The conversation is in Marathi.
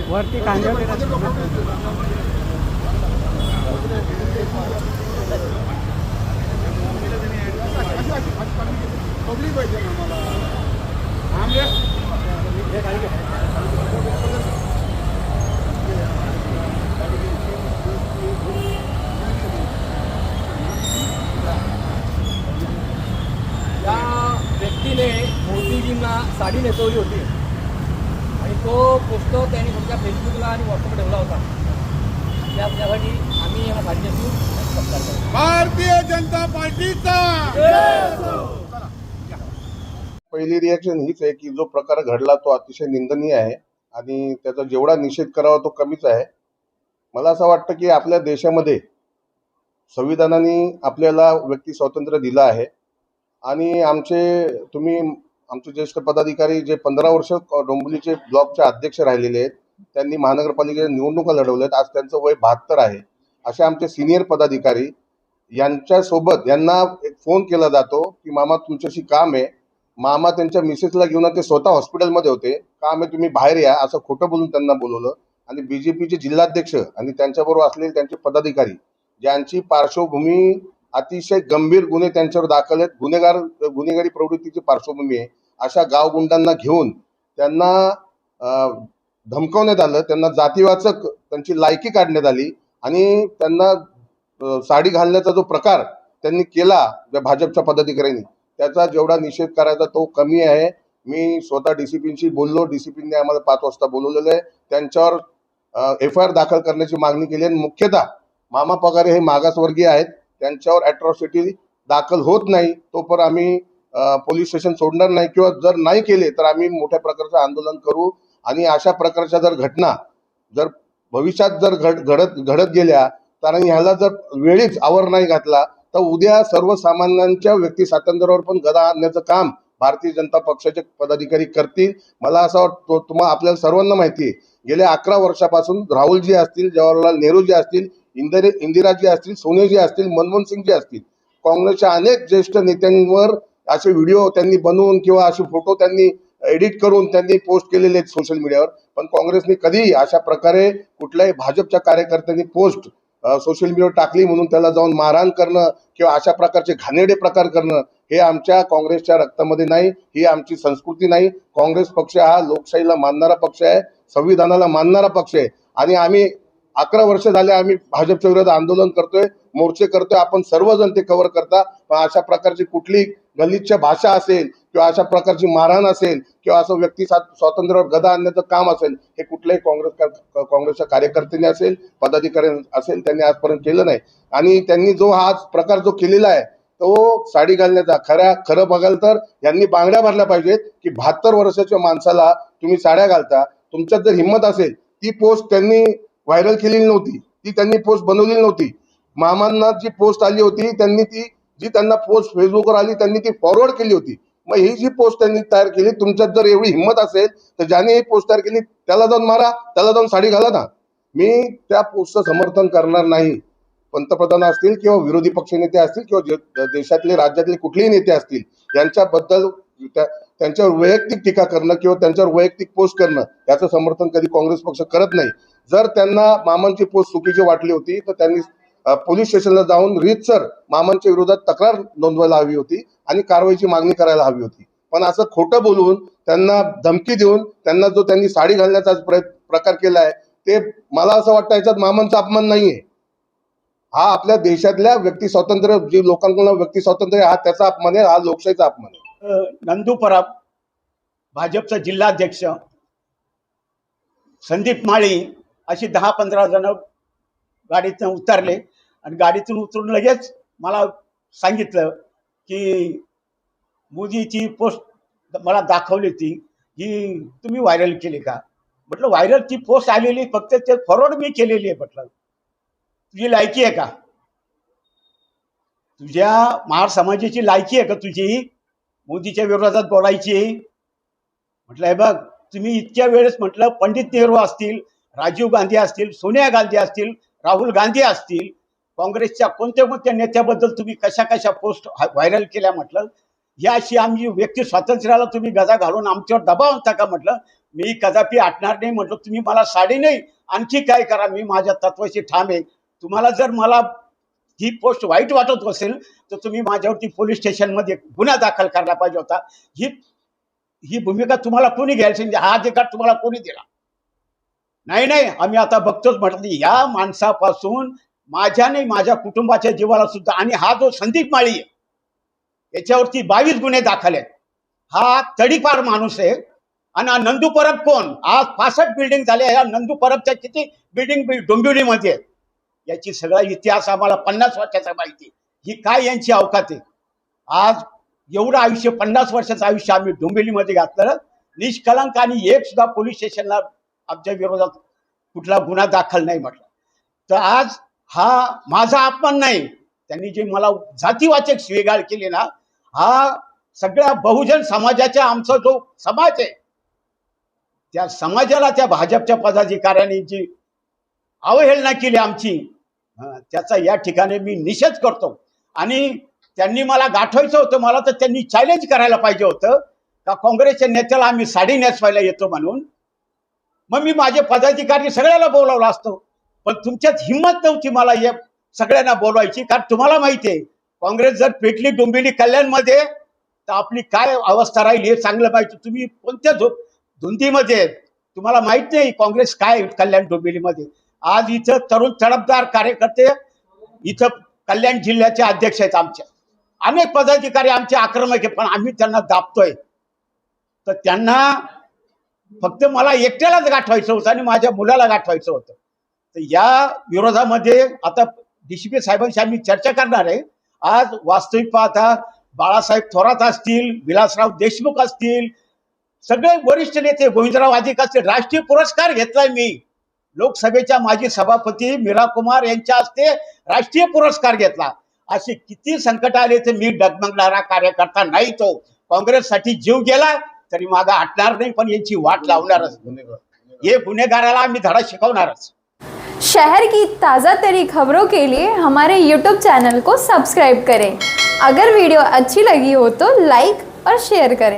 वरती कांद्यावर या व्यक्तीने मोदीजींना साडी नेसवली होती आणि तो पोस्टर त्यांनी तुमच्या फेसबुकला आणि व्हॉट्सअपला ठेवला होता. त्यासाठी आम्ही हा साडी नेसून सत्कार करतो. भारतीय जनता पार्टीचा पहिली रिॲक्शन हीच आहे की जो प्रकार घडला तो अतिशय निंदनीय आहे आणि त्याचा जेवढा निषेध करावा तो कमीच आहे. मला असं वाटतं की आपल्या देशामध्ये संविधानाने आपल्याला व्यक्ती स्वातंत्र्य दिलं आहे आणि आमचे ज्येष्ठ पदाधिकारी जे 15 वर्ष डोंबिवलीचे ब्लॉकचे अध्यक्ष राहिलेले आहेत, त्यांनी महानगरपालिकेच्या निवडणुका लढवल्यात. आज त्यांचं वय 72 आहे. असे आमचे सिनियर पदाधिकारी यांच्यासोबत यांना एक फोन केला जातो की मामा तुमच्याशी काम आहे. मामा त्यांच्या मिसेसला घेऊन ते स्वतः हॉस्पिटलमध्ये होते, काम आहे तुम्ही बाहेर या असं खोटं बोलून त्यांना बोलवलं. आणि बीजेपीचे जिल्हाध्यक्ष आणि त्यांच्याबरोबर असलेले त्यांचे पदाधिकारी ज्यांची पार्श्वभूमी अतिशय गंभीर गुन्हे त्यांच्यावर दाखल आहेत, गुन्हेगारी प्रवृत्तीची पार्श्वभूमी आहे, अशा गावगुंडांना घेऊन त्यांना धमकवण्यात आलं. त्यांना जातीवाचक त्यांची लायकी काढण्यात आली आणि त्यांना साडी घालण्याचा जो प्रकार त्यांनी केला भाजपच्या पदाधिकाऱ्यांनी, त्याचा जेवढा निषेध करायचा तो कमी आहे. मी स्वतः डीसीपींशी बोललो, डीसीपींनी आम्हाला 5 वाजता बोलवलेलं आहे. त्यांच्यावर FIR दाखल करण्याची मागणी केली आणि मुख्यतः मामा पगारे हे मागासवर्गीय आहेत, त्यांच्यावर अॅट्रॉसिटी दाखल होत नाही तोपर्यंत आम्ही पोलीस स्टेशन सोडणार नाही किंवा जर नाही केले तर आम्ही मोठ्या प्रकारचं आंदोलन करू. आणि अशा प्रकारच्या जर घटना जर भविष्यात जर घडत गेल्या तर ह्याला जर वेळीच आवर नाही घातला तर उद्या सर्वसामान्यांच्या व्यक्ती स्वातंत्र्यावर पण गदा आणण्याचं काम भारतीय जनता पक्षाचे पदाधिकारी करतील. मला असं वाटतं, तुम्हाला आपल्याला सर्वांना माहिती आहे, गेल्या 11 वर्षापासून राहुलजी असतील, जवाहरलाल नेहरूजी असतील, इंदिराजी असतील, सोनियाजी असतील, मनमोहन सिंगजी असतील, काँग्रेसच्या अनेक ज्येष्ठ नेत्यांवर असे व्हिडिओ त्यांनी बनवून किंवा असे फोटो त्यांनी एडिट करून त्यांनी पोस्ट केलेले आहेत सोशल मीडियावर. पण काँग्रेसने कधीही अशा प्रकारे कुठल्याही भाजपच्या कार्यकर्त्यांनी पोस्ट सोशल मीडियावर टाकली म्हणून त्याला जाऊन मारहाण करणं किंवा अशा प्रकारचे घाणेरडे प्रकार करणं हे आमच्या काँग्रेसच्या रक्तामध्ये नाही, ही आमची संस्कृती नाही. काँग्रेस पक्ष हा लोकशाहीला मानणारा पक्ष आहे, संविधानाला मानणारा पक्ष आहे आणि आम्ही 11 वर्ष झाले आम्ही भाजपच्या विरोधात आंदोलन करतोय, मोर्चे करतोय. आपण सर्वजण ते कव्हर करता. पण अशा प्रकारची कुठली गलिच्छ भाषा असेल किंवा अशा प्रकारची मारहाण असेल किंवा असं व्यक्ती स्वातंत्र्यावर गदा आणण्याचं काम असेल, हे कुठल्याही काँग्रेसच्या कार्यकर्त्यांनी असेल, पदाधिकारी असेल, त्यांनी आजपर्यंत केलं नाही. आणि त्यांनी जो हा प्रकार जो केलेला आहे तो साडी घालण्याचा, खरं बघाल तर यांनी बांगड्या भरल्या पाहिजेत की 72 वर्षाच्या माणसाला तुम्ही साड्या घालता. तुमच्यात जर हिंमत असेल, ती पोस्ट त्यांनी व्हायरल केलेली नव्हती, ती त्यांनी पोस्ट बनवलेली नव्हती. मामांना जी पोस्ट आली होती जी त्यांना पोस्ट फेसबुकवर आली त्यांनी ती फॉरवर्ड केली होती. मग ही जी पोस्ट त्यांनी तयार केली, तुमच्यात जर एवढी हिंमत असेल तर ज्याने ही पोस्ट तयार केली त्याला जाऊन मारा, त्याला जाऊन साडी घाला ना. मी त्या पोस्टचं समर्थन करणार नाही. पंतप्रधान असतील किंवा विरोधी पक्षनेते असतील किंवा देशातले राज्यातले कुठलेही नेते असतील, यांच्याबद्दल त्यांच्यावर वैयक्तिक टीका करणं किंवा त्यांच्यावर वैयक्तिक पोस्ट करणं याचं समर्थन कधी काँग्रेस पक्ष करत नाही. जर त्यांना मामांची पोस्ट चुकीची वाटली होती तर त्यांनी पोलीस स्टेशनला जाऊन रीतसर मामांच्या विरोधात तक्रार नोंदवायला हवी होती आणि कारवाईची मागणी करायला हवी होती. पण असं खोटं बोलून त्यांना धमकी देऊन त्यांना जो त्यांनी साडी घालण्याचा प्रकार केलाय, ते मला असं वाटतं याच्यात मामांचा अपमान नाहीये. हा आपल्या देशातल्या व्यक्ती स्वातंत्र्य, जे लोकांकडून व्यक्ती स्वातंत्र्य, हा त्याचा अपमान आहे, हा लोकशाहीचा अपमान आहे. नंदू परब, भाजपचा जिल्हाध्यक्ष, संदीप माळी अशी 10-15 जण गाडीतून उतरले आणि गाडीतून उतरून लगेच मला सांगितलं की मोदीची पोस्ट मला दाखवली होती, ही तुम्ही व्हायरल केली का? म्हटलं व्हायरलची पोस्ट आलेली, फक्त ते फॉरवर्ड मी केलेली आहे. म्हटलं तुझी लायकी आहे का? तुझ्या महार समाजाची लायकी आहे का तुझी मोदीच्या विरोधात बोलायची? म्हटलं हे बघ, तुम्ही इतक्या वेळेस म्हटलं पंडित नेहरू असतील, राजीव गांधी असतील, सोनिया गांधी असतील, राहुल गांधी असतील, काँग्रेसच्या कोणत्या नेत्याबद्दल तुम्ही कशा पोस्ट व्हायरल केल्या. म्हटलं या अशी आमची व्यक्ती स्वातंत्र्याला तुम्ही गदा घालून आमच्यावर दबाव आणता का? म्हटलं मी कदापि हटणार नाही म्हटलं. तुम्ही मला साडी नाही आणखी काय करा, मी माझ्या तत्वाशी ठाम आहे. तुम्हाला जर मला ही पोस्ट वाईट वाटत असेल तर तुम्ही माझ्यावरती पोलीस स्टेशनमध्ये गुन्हा दाखल करायला पाहिजे होता. ही भूमिका तुम्हाला कोणी घ्यायची, हा अधिकार तुम्हाला कोणी दिला नाही. आम्ही आता बघतोच म्हटलं या माणसापासून माझ्या नाही माझ्या कुटुंबाच्या जीवाला सुद्धा, आणि हा जो संदीप माळी आहे याच्यावरती 22 गुन्हे दाखल आहेत. हा तडीपार माणूस आहे. आणि हा नंदू परब कोण, आज 65 बिल्डिंग झाल्या, या नंदू परबच्या किती बिल्डिंग डोंबिवलीमध्ये आहेत याची सगळा इतिहास आम्हाला 50 वर्षाचा माहिती. ही काय यांची अवकात आहे. आज एवढं आयुष्य 50 वर्षाचं आयुष्य आम्ही डोंबिवलीमध्ये घातलं निष्कलंक, आणि एक सुद्धा पोलीस स्टेशनला आमच्या विरोधात कुठला गुन्हा दाखल नाही म्हटलं. तर आज हा माझा अपमान नाही, त्यांनी जे मला जातीवाचक शिवीगाळ केली ना, हा सगळ्या बहुजन समाजाच्या आमचा जो समाज आहे त्या समाजाला त्या भाजपच्या पदाधिकाऱ्यांनी जी अवहेलना केली आमची, त्याचा या ठिकाणी मी निषेध करतो. आणि त्यांनी मला गाठवायचं होतं, मला तर त्यांनी चॅलेंज करायला पाहिजे होतं का काँग्रेसच्या नेत्याला आम्ही साडी नेसवायला येतो म्हणून. मग मी माझे पदाधिकारी सगळ्याला बोलावलं असतो, पण तुमच्यात हिंमत नव्हती मला या सगळ्यांना बोलवायची. कारण तुम्हाला माहिती आहे काँग्रेस जर पेटली डोंबिवली कल्याणमध्ये तर आपली काय अवस्था राहील हे चांगलं माहिती. तुम्ही कोणत्या धुंदीमध्ये तुम्हाला माहित नाही काँग्रेस काय कल्याण डोंबिवलीमध्ये. आज इथं तरुण तडफदार कार्यकर्ते इथं कल्याण जिल्ह्याचे अध्यक्ष आहेत, आमच्या अनेक पदाधिकारी आमचे आक्रमक आहे, पण आम्ही त्यांना दाबतोय. तर त्यांना फक्त मला एकट्यालाच गाठवायचं होतं आणि माझ्या मुलाला गाठवायचं होतं. तर या विरोधामध्ये आता DCP साहेबांशी आम्ही चर्चा करणार आहे. आज वास्तविक पाहता बाळासाहेब थोरात असतील, विलासराव देशमुख असतील, सगळे वरिष्ठ नेते, गोविंदराव अधिक असतील, राष्ट्रीय पुरस्कार घेतलाय मी. लोकसभेच्या माजी सभापती मीरा कुमार यांच्या हस्ते राष्ट्रीय पुरस्कार घेतला. असे किती संकट आले तर मी डगमगणारा कार्यकर्ता नाही. तो काँग्रेससाठी जीव गेला तरी मागा हटणार नाही, पण यांची वाट लावणारच. ये गुन्हेगाराला आम्ही धडा शिकवणारच. शहर की ताज़ा तरी खबरों के लिए हमारे YouTube चैनल को सब्सक्राइब करें। अगर वीडियो अच्छी लगी हो तो लाइक और शेयर करें।